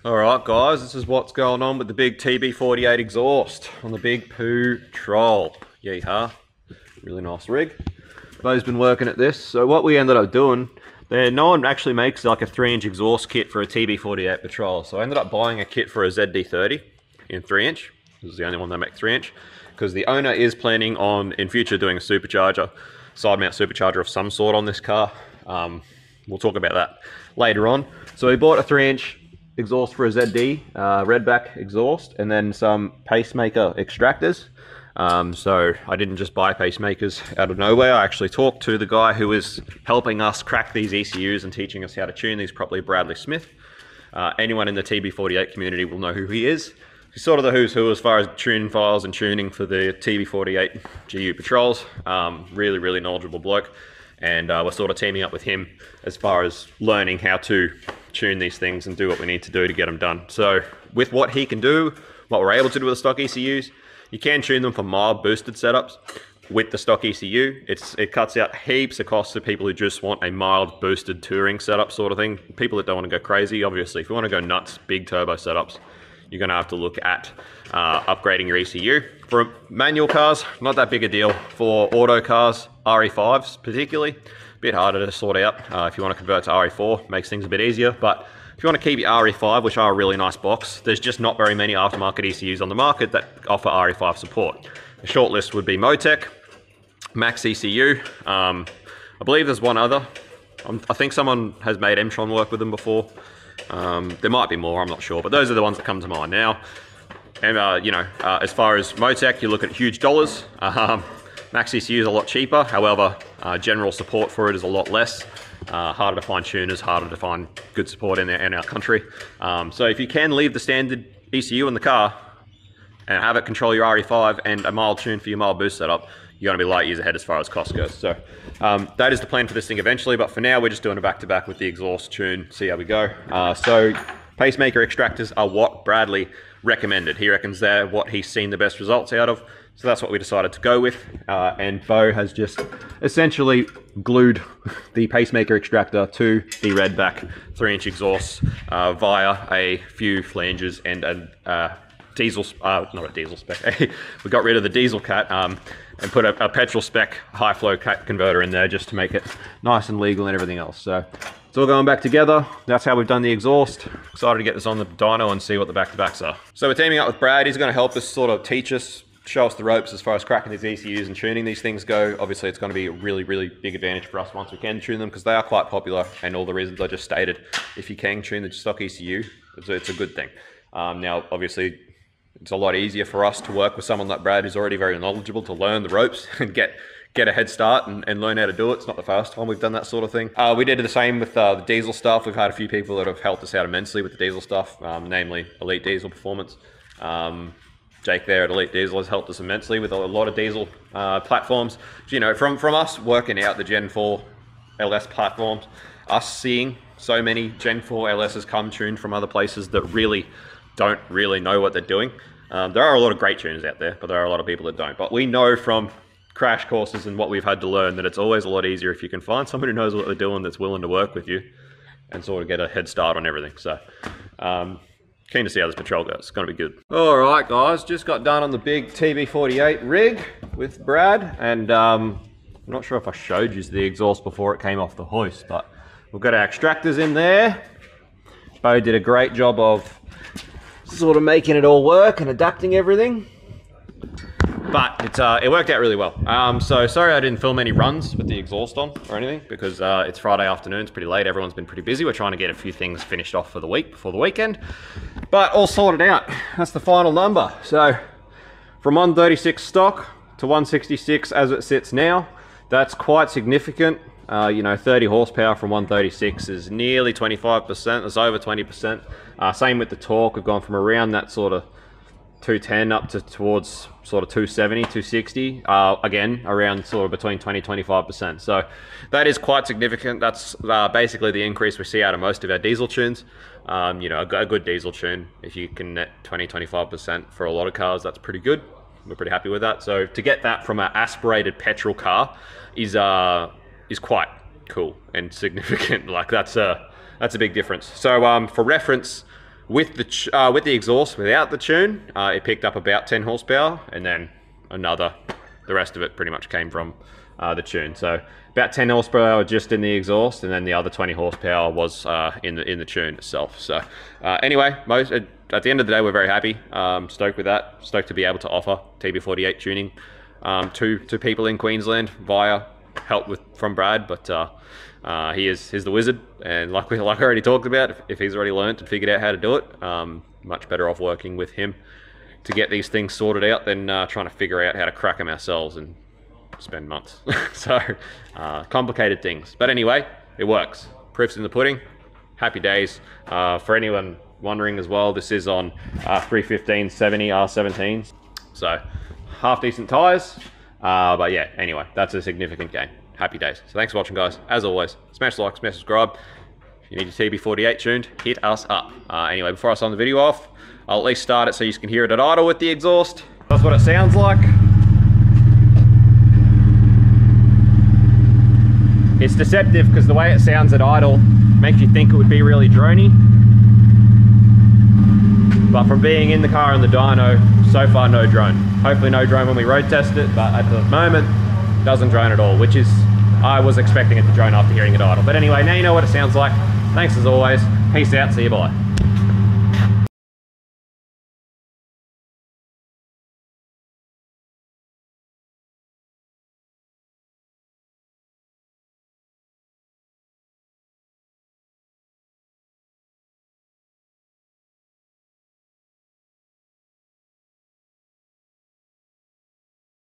Alright guys, this is what's going on with the big TB48 exhaust on the big Patrol. Yeehaw. Really nice rig. Bo's been working at this. So what we ended up doing, no one actually makes like a 3-inch exhaust kit for a TB48 Patrol. So I ended up buying a kit for a ZD30 in 3-inch. This is the only one that makes 3-inch. Because the owner is planning on, in future, doing a supercharger, side mount supercharger of some sort on this car. We'll talk about that later on. So we bought a 3-inch exhaust for a ZD, redback exhaust, and then some pacemaker extractors. So I didn't just buy pacemakers out of nowhere. I actually talked to the guy who is helping us crack these ECUs and teaching us how to tune these properly, Bradley Smith. Anyone in the TB48 community will know who he is. He's sort of the who's who as far as tune files and tuning for the TB48 GU Patrols. Really, really knowledgeable bloke. And we're sort of teaming up with him as far as learning how to tune these things and do what we need to do to get them done. So with what he can do, what we're able to do with the stock ECUs, you can tune them for mild boosted setups with the stock ECU. It cuts out heaps of costs to people who just want a mild boosted touring setup sort of thing. People that don't want to go crazy, obviously. If you want to go nuts, big turbo setups, you're going to have to look at upgrading your ECU. For manual cars, not that big a deal. For auto cars, RE5s particularly, a bit harder to sort out. If you want to convert to RE4, makes things a bit easier. But if you want to keep your RE5, which are a really nice box, there's just not very many aftermarket ECUs on the market that offer RE5 support. The short list would be Motec, Max ECU. I believe there's one other. I think someone has made Mtron work with them before. There might be more, I'm not sure, but those are the ones that come to mind now. And as far as Motec, you look at huge dollars. Max ECU is a lot cheaper, however, general support for it is a lot less. Harder to find tuners, harder to find good support in our country. So if you can leave the standard ECU in the car and have it control your RE5 and a mild tune for your mild boost setup, you're going to be light years ahead as far as cost goes. So that is the plan for this thing eventually, but for now we're just doing a back-to-back with the exhaust tune, see how we go. So pacemaker extractors are what Bradley recommended. He reckons they're what he's seen the best results out of, so that's what we decided to go with. And Bo has just essentially glued the pacemaker extractor to the redback 3-inch exhaust via a few flanges and a diesel, not a diesel spec. We got rid of the diesel cat and put a petrol spec high flow cat converter in there just to make it nice and legal and everything else. So it's all going back together. That's how we've done the exhaust. Excited to get this on the dyno and see what the back-to-backs are. So we're teaming up with Brad. He's going to help us sort of teach us, show us the ropes as far as cracking these ECUs and tuning these things go. Obviously, it's going to be a really, really big advantage for us once we can tune them because they are quite popular, and all the reasons I just stated. If you can tune the stock ECU, it's a good thing. Now, obviously, it's a lot easier for us to work with someone like Brad who's already very knowledgeable to learn the ropes and get a head start and learn how to do it. It's not the first time we've done that sort of thing. We did the same with the diesel stuff. We've had a few people that have helped us out immensely with the diesel stuff, namely Elite Diesel Performance. Jake there at Elite Diesel has helped us immensely with a lot of diesel platforms. You know, from us working out the Gen 4 LS platforms, us seeing so many Gen 4 LSs come tuned from other places that really don't really know what they're doing. There are a lot of great tuners out there, but there are a lot of people that don't. But we know from crash courses and what we've had to learn that it's always a lot easier if you can find someone who knows what they're doing that's willing to work with you and sort of get a head start on everything. So keen to see how this Patrol goes. It's going to be good. All right, guys, just got done on the big TB48 rig with Brad, and I'm not sure if I showed you the exhaust before it came off the hoist, but we've got our extractors in there. Bo did a great job of sort of making it all work and adapting everything, but it worked out really well. So sorry I didn't film any runs with the exhaust on or anything because it's Friday afternoon, it's pretty late, everyone's been pretty busy. We're trying to get a few things finished off for the week before the weekend, but all sorted out. That's the final number. So from 136 stock to 166 as it sits now, that's quite significant. You know, 30 horsepower from 136 is nearly 25%, it's over 20%. Same with the torque, we've gone from around that sort of 210 up to towards sort of 270, 260, again, around sort of between 20-25%. So that is quite significant. That's basically the increase we see out of most of our diesel tunes. You know, a good diesel tune, if you can net 20-25% for a lot of cars, that's pretty good. We're pretty happy with that. So to get that from an aspirated petrol car is quite cool and significant. Like that's a big difference. So for reference, with the exhaust without the tune, it picked up about 10 horsepower, and then the rest of it pretty much came from the tune. So about 10 horsepower just in the exhaust, and then the other 20 horsepower was in the tune itself. So anyway, at the end of the day, we're very happy, stoked with that, stoked to be able to offer TB48 tuning to people in Queensland via help from Brad. But he's the wizard, and like I already talked about, if he's already learned and figured out how to do it, much better off working with him to get these things sorted out than trying to figure out how to crack them ourselves and spend months. So complicated things, but anyway, it works. Proof's in the pudding. Happy days. For anyone wondering as well, this is on 315/70 R17s, so half decent tires. But yeah, anyway, that's a significant gain. Happy days. So thanks for watching, guys. As always, smash the like, smash subscribe. If you need your TB48 tuned, hit us up. Anyway, before I sign the video off, I'll at least start it so you can hear it at idle with the exhaust. That's what it sounds like. It's deceptive because the way it sounds at idle makes you think it would be really drony. But from being in the car and the dyno, so far no drone. Hopefully no drone when we road test it, but at the moment, it doesn't drone at all, which is, I was expecting it to drone after hearing it idle. But anyway, now you know what it sounds like. Thanks as always. Peace out, see you, bye.